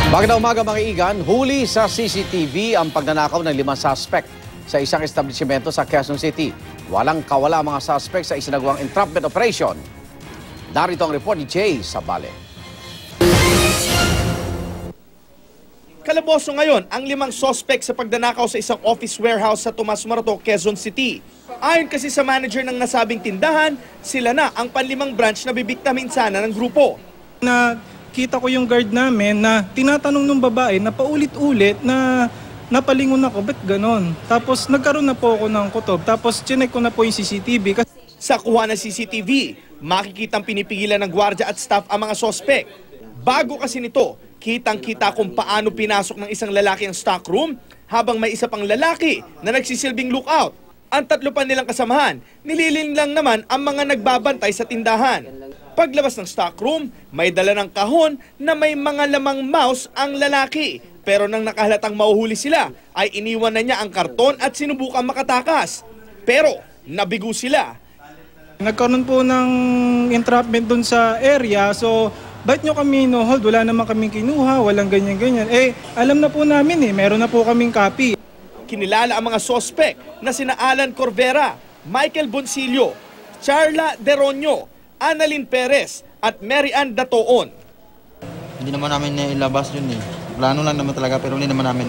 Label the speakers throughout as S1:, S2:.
S1: Magandang umaga mga igan, huli sa CCTV ang pagnanakaw ng 5 suspect sa isang establishmento sa Quezon City. Walang kawala ang mga suspect sa isinagawang entrapment operation. Narito ang report ni Jay Sabale.
S2: Kalaboso ngayon ang 5 suspect sa pagnanakaw sa isang office warehouse sa Tomas Morato, Quezon City. Ayon kasi sa manager ng nasabing tindahan, sila na ang panlimang branch na bibiktamin sana ng grupo.
S3: Kita ko yung guard namin na tinatanong ng babae na paulit-ulit na napalingon ako, ba't ganon? Tapos nagkaroon na po ako ng kutob, tapos chinek ko na po yung CCTV.
S2: Sa kuha ng CCTV, makikitang pinipigilan ng gwardiya at staff ang mga sospek. Bago kasi nito, kitang-kita kung paano pinasok ng isang lalaki ang stockroom habang may isa pang lalaki na nagsisilbing lookout. Ang 3 pa nilang kasamahan, nililin lang naman ang mga nagbabantay sa tindahan. Paglabas ng stockroom, may dala ng kahon na may mga lamang mouse ang lalaki. Pero nang nakahalatang mauhuli sila, ay iniwan na niya ang karton at sinubukan makatakas. Pero nabigo sila.
S3: Nagkaroon po ng entrapment dun sa area, so bakit nyo kami hold? Wala naman kaming kinuha, walang ganyan-ganyan. Alam na po namin meron na po kaming copy.
S2: Kinilala ang mga sospek na sina Alan Corvera, Michael Boncillo, Charla Deronio, Annalyn Perez at Mary Ann Datoon.
S4: Hindi naman namin ilabas yun Plano lang naman talaga pero hindi naman namin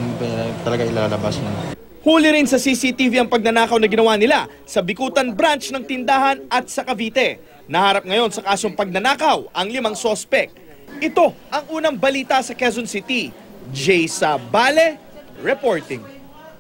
S4: talaga ilalabas yun.
S2: Huli rin sa CCTV ang pagnanakaw na ginawa nila sa Bikutan branch ng tindahan at sa Cavite. Naharap ngayon sa kasong pagnanakaw ang 5 sospek. Ito ang unang balita sa Quezon City. Jay Sabale, reporting.